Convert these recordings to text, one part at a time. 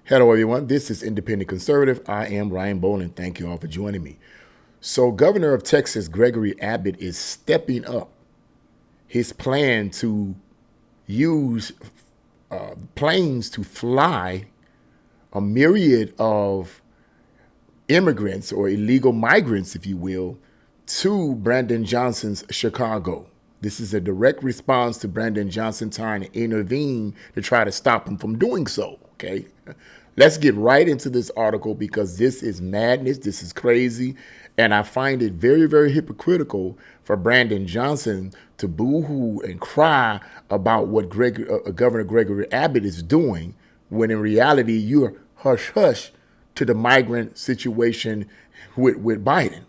Hello, everyone. This is Independent Conservative. I am Ryan Boland. Thank you all for joining me. So, Governor of Texas Gregory Abbott is stepping up his plan to use planes to fly a myriad of immigrants or illegal migrants, if you will, to Brandon Johnson's Chicago. This is a direct response to Brandon Johnson trying to intervene to try to stop him from doing so. Okay, let's get right into this article because this is madness. This is crazy. And I find it very, very hypocritical for Brandon Johnson to boo-hoo and cry about what Governor Gregory Abbott is doing when in reality you're hush-hush to the migrant situation with Biden.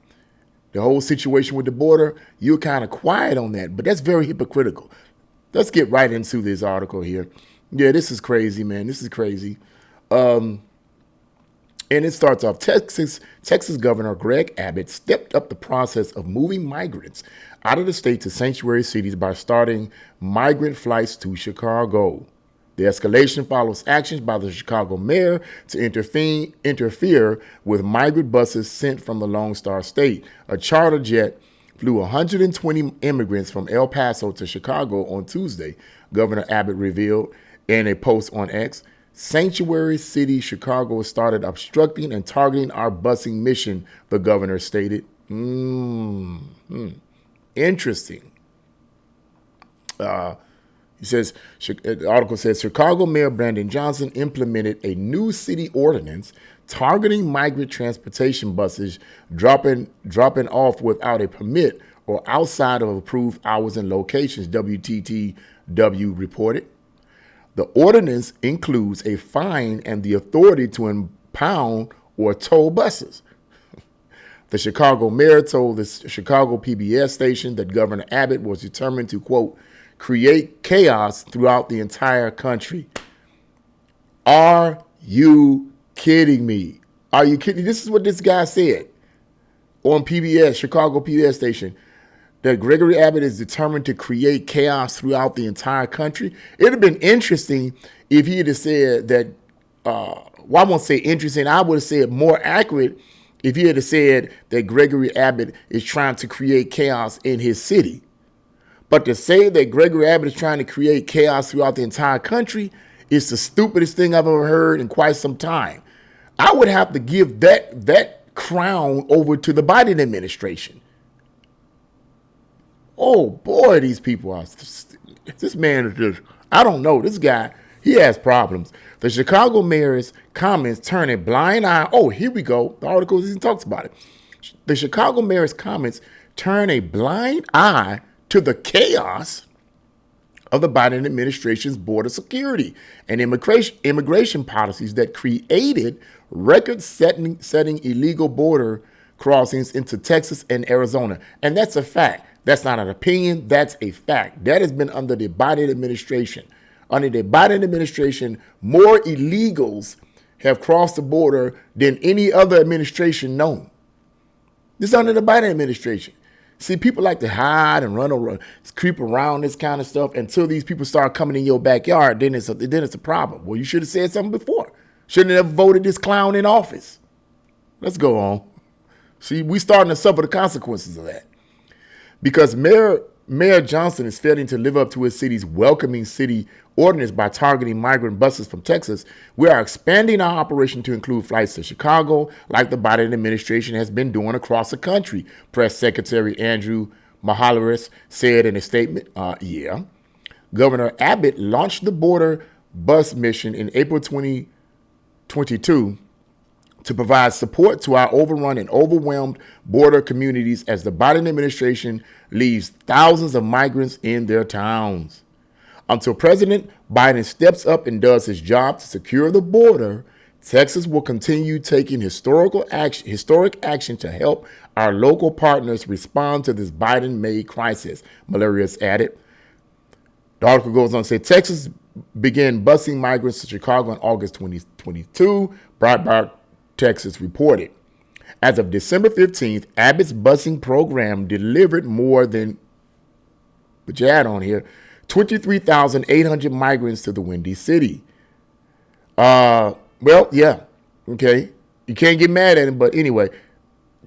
The whole situation with the border, you're kind of quiet on that, but that's very hypocritical. Let's get right into this article here. Yeah, this is crazy, man. This is crazy. And it starts off, Texas Governor Greg Abbott stepped up the process of moving migrants out of the state to sanctuary cities by starting migrant flights to Chicago. The escalation follows actions by the Chicago mayor to interfere with migrant buses sent from the Lone Star State. A charter jet flew 120 immigrants from El Paso to Chicago on Tuesday, Governor Abbott revealed in a post on X. Sanctuary City, Chicago started obstructing and targeting our busing mission, the governor stated. Interesting. He says, the article says, Chicago Mayor Brandon Johnson implemented a new city ordinance targeting migrant transportation buses dropping off without a permit or outside of approved hours and locations, WTTW reported. The ordinance includes a fine and the authority to impound or tow buses. The Chicago mayor told the Chicago PBS station that Governor Abbott was determined to, quote, create chaos throughout the entire country. Are you kidding me? Are you kidding? This is what this guy said on PBS, Chicago PBS station, that Gregory Abbott is determined to create chaos throughout the entire country. It would have been interesting if he had said that, well, I won't say interesting, I would have said more accurate if he had said that Gregory Abbott is trying to create chaos in his city. But to say that Gregory Abbott is trying to create chaos throughout the entire country is the stupidest thing I've ever heard in quite some time. I would have to give that crown over to the Biden administration. Oh, boy, these people are, this man is just, I don't know, this guy, he has problems. The Chicago mayor's comments turn a blind eye. Oh, here we go. The article even talks about it. The Chicago mayor's comments turn a blind eye to the chaos of the Biden administration's border security and immigration policies that created record-setting illegal border crossings into Texas and Arizona. And that's a fact. That's not an opinion. That's a fact. That has been under the Biden administration. Under the Biden administration, more illegals have crossed the border than any other administration known. This is under the Biden administration. See, people like to hide and run around, creep around this kind of stuff until these people start coming in your backyard. Then it's a problem. Well, you should have said something before. Shouldn't have voted this clown in office. Let's go on. See, we starting to suffer the consequences of that. Because Mayor Johnson is failing to live up to his city's welcoming city ordinance by targeting migrant buses from Texas, we are expanding our operation to include flights to Chicago, like the Biden administration has been doing across the country, Press Secretary Andrew Mahalaris said in a statement. Governor Abbott launched the border bus mission in April 2022 to provide support to our overrun and overwhelmed border communities as the Biden administration leaves thousands of migrants in their towns. Until President Biden steps up and does his job to secure the border, Texas will continue taking historic action to help our local partners respond to this Biden-made crisis, Malarius added. The article goes on to say Texas began busing migrants to Chicago in August 2022, Breitbart Texas reported. As of December 15th, Abbott's busing program delivered more than, put your hat on here, 23,800 migrants to the Windy City. Well, yeah, okay. You can't get mad at him, but anyway,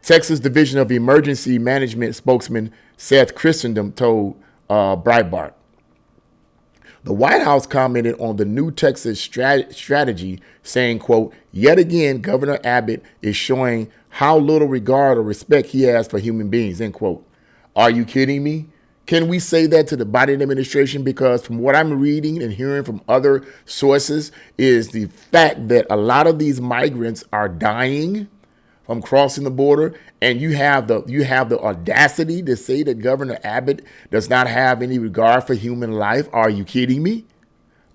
Texas Division of Emergency Management spokesman Seth Christendom told Breitbart. The White House commented on the new Texas strategy, saying, quote, yet again, Governor Abbott is showing how little regard or respect he has for human beings, end quote. Are you kidding me? Can we say that to the Biden administration? Because from what I'm reading and hearing from other sources is the fact that a lot of these migrants are dying from crossing the border, and you have the audacity to say that Governor Abbott does not have any regard for human life. Are you kidding me?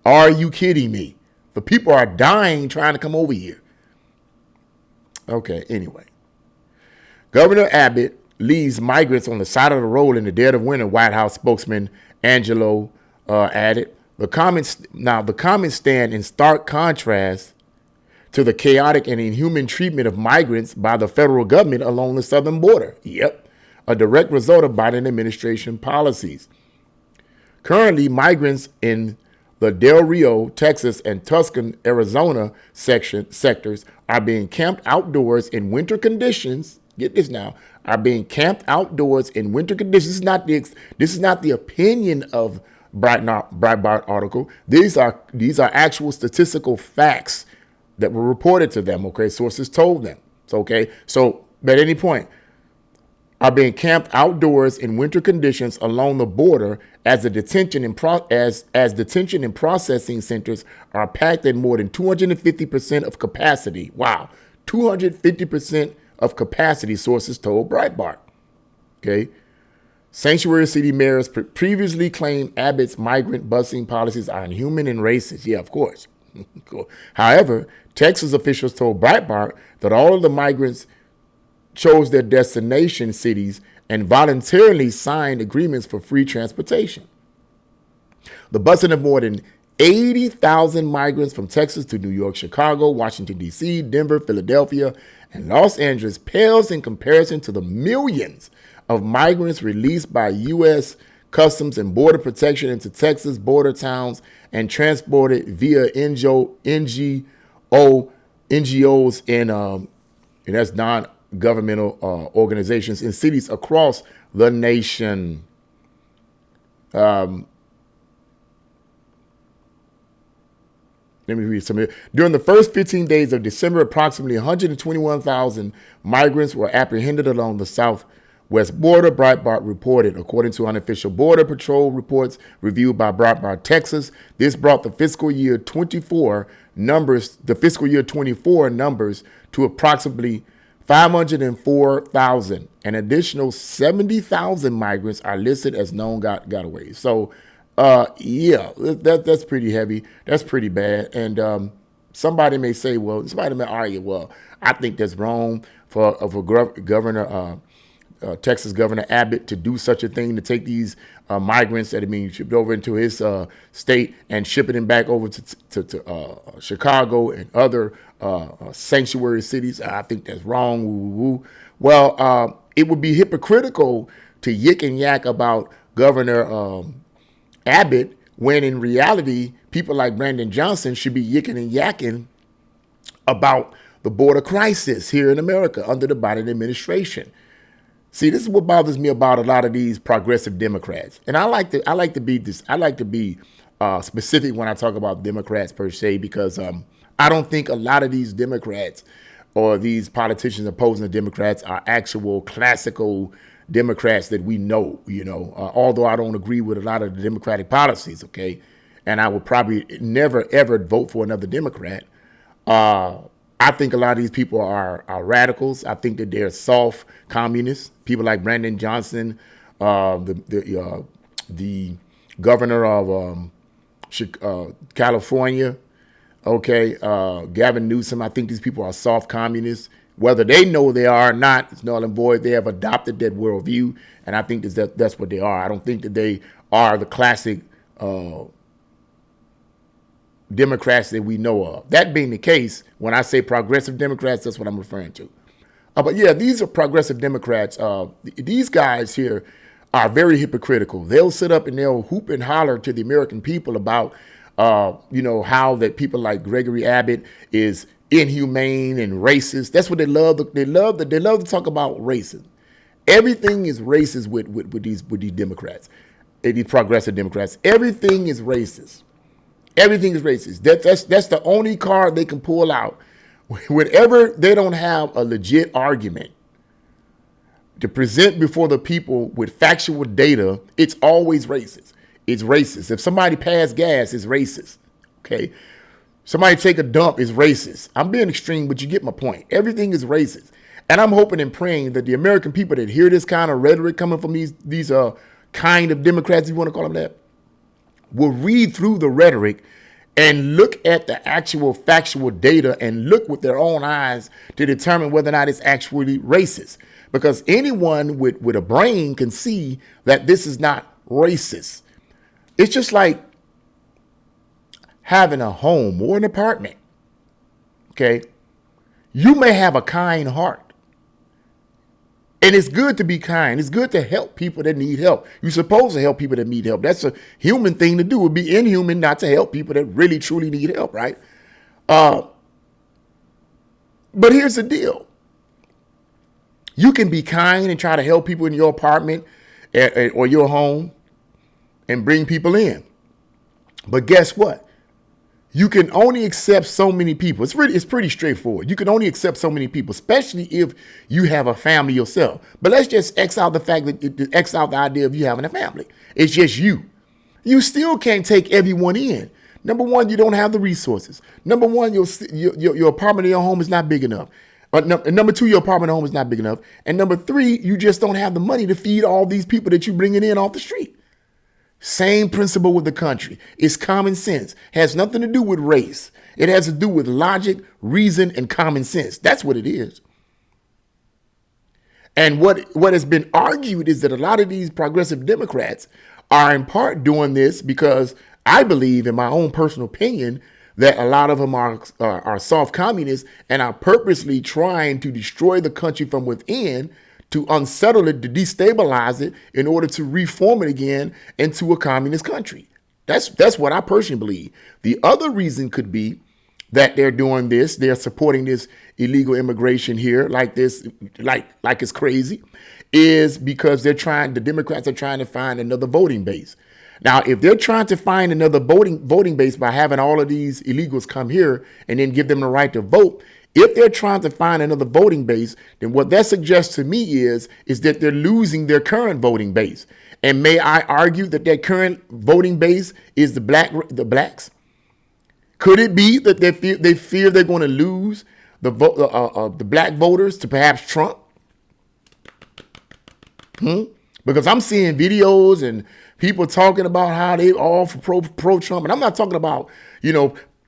Are you kidding me? The people are dying trying to come over here. Okay, anyway. Governor Abbott leaves migrants on the side of the road in the dead of winter, White House spokesman Angelo added. The comments stand in stark contrast to the chaotic and inhuman treatment of migrants by the federal government along the southern border. Yep, a direct result of Biden administration policies. Currently, migrants in the Del Rio, Texas, and Tucson, Arizona sectors are being camped outdoors in winter conditions. Get this now, are being camped outdoors in winter conditions. This is not the opinion of Breitbart article. These are actual statistical facts that were reported to them. Okay, sources told them. So at any point, are being camped outdoors in winter conditions along the border as detention and processing centers are packed at more than 250% of capacity. Wow, 250% of capacity, sources told Breitbart. Okay. Sanctuary city mayors previously claimed Abbott's migrant busing policies are inhuman and racist. Yeah, of course. Cool. However, Texas officials told Breitbart that all of the migrants chose their destination cities and voluntarily signed agreements for free transportation. The busing of more than 80,000 migrants from Texas to New York, Chicago, Washington, D.C., Denver, Philadelphia, and Los Angeles pales in comparison to the millions of migrants released by U.S. Customs and Border Protection into Texas border towns and transported via NGOs and that's non-governmental organizations in cities across the nation. Let me read some of it. During the first 15 days of December, approximately 121,000 migrants were apprehended along the southwest border, Breitbart reported. According to unofficial Border Patrol reports reviewed by Breitbart Texas, this brought the fiscal year 24 numbers to approximately 504,000. An additional 70,000 migrants are listed as known gotaways. So, yeah, that's pretty heavy. That's pretty bad. And somebody may say, well, somebody may argue, well, I think that's wrong for Governor Texas Governor Abbott to do such a thing, to take these migrants that are being shipped over into his state and shipping them back over to Chicago and other sanctuary cities. I think that's wrong. Woo-woo-woo. Well, it would be hypocritical to yick and yak about Governor Abbott when in reality, people like Brandon Johnson should be yicking and yakking about the border crisis here in America under the Biden administration. See, this is what bothers me about a lot of these progressive Democrats. And I like to be specific when I talk about Democrats per se, because I don't think a lot of these Democrats or these politicians opposing the Democrats are actual classical Democrats that we know, although I don't agree with a lot of the Democratic policies, okay? And I would probably never, ever vote for another Democrat. I think a lot of these people are radicals. I think that they're soft communists. People like Brandon Johnson, the governor of California, okay, Gavin Newsom. I think these people are soft communists. Whether they know they are or not, it's null and void. They have adopted that worldview, and I think that's what they are. I don't think that they are the classic Democrats that we know of. That being the case, when I say progressive Democrats, that's what I'm referring to. But yeah, these are progressive Democrats. These guys here are very hypocritical. They'll sit up and they'll hoop and holler to the American people about how that people like Gregory Abbott is inhumane and racist. That's what they love. They love to talk about racism. Everything is racist with these Democrats, these progressive Democrats. Everything is racist. Everything is racist. That's the only card they can pull out. Whenever they don't have a legit argument to present before the people with factual data, it's always racist. It's racist. If somebody pass gas, it's racist. Okay. Somebody take a dump is racist. I'm being extreme, but you get my point. Everything is racist. And I'm hoping and praying that the American people that hear this kind of rhetoric coming from these kind of Democrats, if you want to call them that, will read through the rhetoric and look at the actual factual data and look with their own eyes to determine whether or not it's actually racist. Because anyone with a brain can see that this is not racist. It's just like having a home or an apartment. Okay. You may have a kind heart. And it's good to be kind. It's good to help people that need help. You're supposed to help people that need help. That's a human thing to do. It would be inhuman not to help people that really, truly need help, right? But here's the deal. You can be kind and try to help people in your apartment or your home and bring people in. But guess what? You can only accept so many people. It's pretty straightforward. You can only accept so many people, especially if you have a family yourself. But let's just X out the idea of you having a family. It's just you. You still can't take everyone in. Number one, you don't have the resources. Number one, your apartment in your home is not big enough. Number two, your apartment at home is not big enough. And number three, you just don't have the money to feed all these people that you're bringing in off the street. Same principle with the country. It's common sense. Has nothing to do with race. It has to do with logic, reason, and common sense. That's what it is. And what has been argued is that a lot of these progressive Democrats are in part doing this because I believe, in my own personal opinion, that a lot of them are soft communists and are purposely trying to destroy the country from within, to unsettle it, to destabilize it in order to reform it again into a communist country. That's what I personally believe. The other reason could be that they're doing this, they're supporting this illegal immigration here like this, like it's crazy, is because the Democrats are trying to find another voting base. Now, if they're trying to find another voting base by having all of these illegals come here and then give them the right to vote, if they're trying to find another voting base, then what that suggests to me is that they're losing their current voting base. And may I argue that their current voting base is the blacks? Could it be that they fear they're going to lose the black voters to perhaps Trump? Because I'm seeing videos and people talking about how they all for pro Trump, and I'm not talking about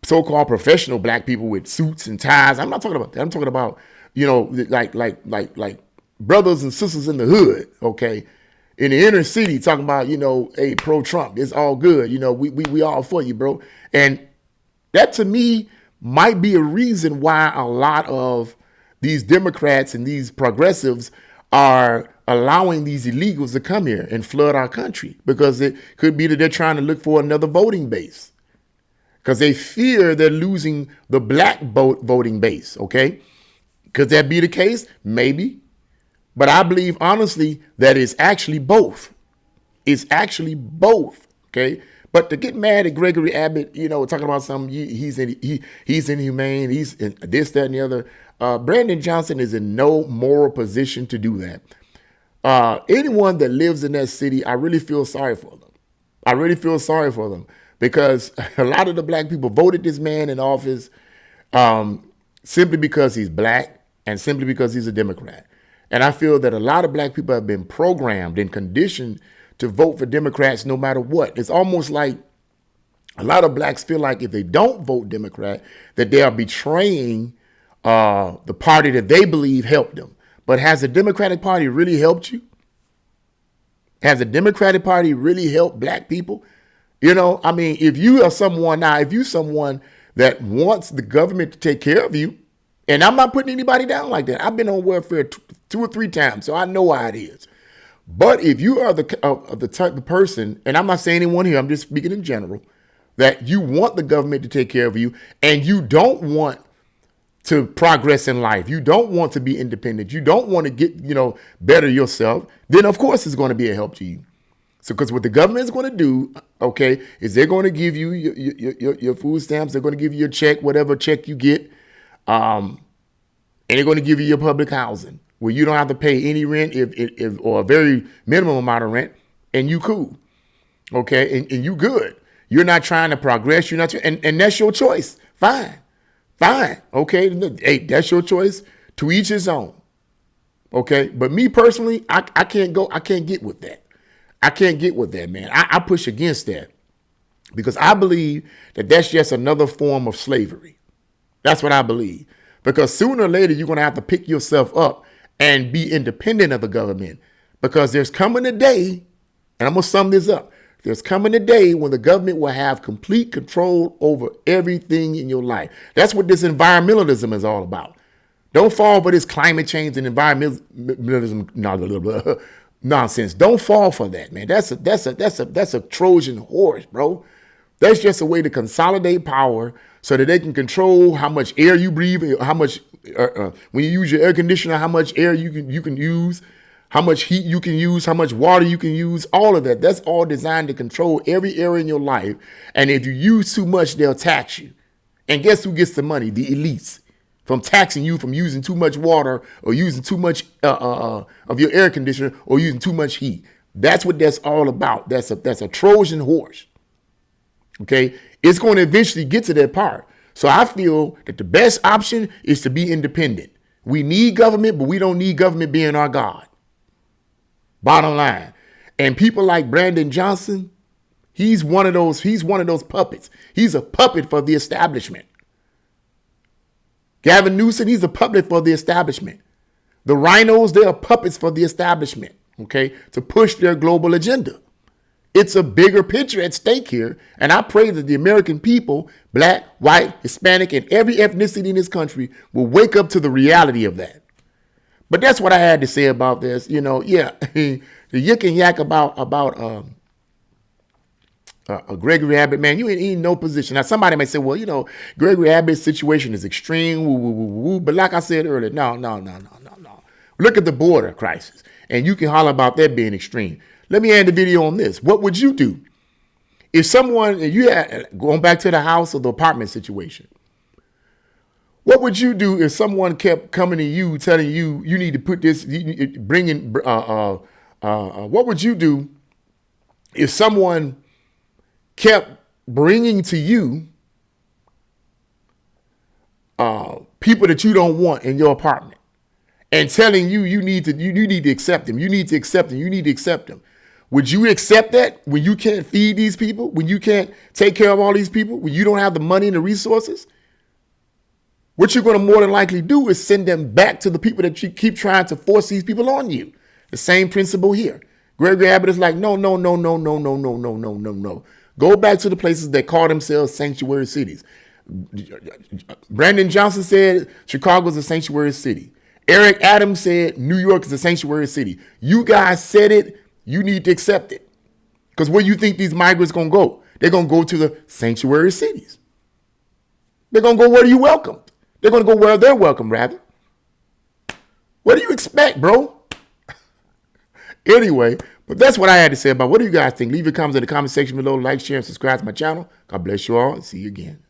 so-called professional black people with suits and ties. I'm not talking about that. I'm talking about, like brothers and sisters in the hood, okay, in the inner city, talking about, hey, pro-Trump, it's all good. We all for you, bro. And that to me might be a reason why a lot of these Democrats and these progressives are allowing these illegals to come here and flood our country, because it could be that they're trying to look for another voting base. Because they fear they're losing the black voting base, okay? Could that be the case? Maybe. But I believe, honestly, that it's actually both. It's actually both, okay? But to get mad at Gregory Abbott, talking about something, he's inhumane, he's in this, that, and the other. Brandon Johnson is in no moral position to do that. Anyone that lives in that city, I really feel sorry for them. I really feel sorry for them. Because a lot of the black people voted this man in office simply because he's black and simply because he's a Democrat. And I feel that a lot of black people have been programmed and conditioned to vote for Democrats no matter what. It's almost like a lot of blacks feel like if they don't vote Democrat, that they are betraying the party that they believe helped them. But has the Democratic Party really helped you? Has the Democratic Party really helped black people? If you are someone that wants the government to take care of you, and I'm not putting anybody down like that. I've been on welfare two or three times, so I know how it is. But if you are the type of person, and I'm not saying anyone here, I'm just speaking in general, that you want the government to take care of you and you don't want to progress in life, you don't want to be independent, you don't want to get, better yourself, then of course it's going to be a help to you. So, because what the government is going to do, okay, is they're going to give you your food stamps, they're going to give you your check, whatever check you get, and they're going to give you your public housing where you don't have to pay any rent if or a very minimum amount of rent, and you cool, okay, and you good. You're not trying to progress. You're not, and that's your choice. Fine, okay. Hey, that's your choice. To each his own. Okay, but me personally, I can't go. I can't get with that. I can't get with that, man. I push against that because I believe that that's just another form of slavery. That's what I believe. Because sooner or later, you're going to have to pick yourself up and be independent of the government. Because there's coming a day, and I'm going to sum this up. There's coming a day when the government will have complete control over everything in your life. That's what this environmentalism is all about. Don't fall for this climate change and environmentalism nonsense. Don't fall for that, man. That's a Trojan horse, bro. That's just a way to consolidate power so that they can control how much air you breathe, how much when you use your air conditioner, how much air you can use, how much heat you can use, how much water you can use, all of that. That's all designed to control every area in your life. And if you use too much, they'll tax you. And guess who gets the money? The elites. From taxing you from using too much water or using too much of your air conditioner or using too much heat. That's what that's all about. That's a Trojan horse. Okay, it's going to eventually get to that part. So I feel that the best option is to be independent. We need government, but we don't need government being our God. Bottom line. And people like Brandon Johnson, he's one of those puppets. He's a puppet for the establishment. Gavin Newsom, he's a puppet for the establishment. The rhinos, they are puppets for the establishment, okay, to push their global agenda. It's a bigger picture at stake here, and I pray that the American people, black, white, Hispanic, and every ethnicity in this country will wake up to the reality of that. But that's what I had to say about this. The yick and yak about Gregory Abbott, man, you ain't in no position. Now, somebody may say, well, Gregory Abbott's situation is extreme, woo, woo, woo, woo. But like I said earlier, no. Look at the border crisis, and you can holler about that being extreme. Let me end the video on this. What would you do if someone, going back to the house or the apartment situation, what would you do if someone kept coming to you, telling you, you need to put this, what would you do if someone kept bringing to you people that you don't want in your apartment and telling you you need to accept them, you need to accept them? Would you accept that when you can't feed these people, when you can't take care of all these people, when you don't have the money and the resources? What you're going to more than likely do is send them back to the people that you keep trying to force these people on you. The same principle here. Gregory Abbott is like, no. Go back to the places that call themselves sanctuary cities. Brandon Johnson said Chicago's a sanctuary city. Eric Adams said New York is a sanctuary city. You guys said it. You need to accept it. Because where you think these migrants going to go? They're going to go to the sanctuary cities. They're going to go where you're welcomed. They're going to go where they're welcome, rather. What do you expect, bro? Anyway, but that's what I had to say about what do you guys think? Leave your comments in the comment section below. Like, share, and subscribe to my channel. God bless you all and see you again.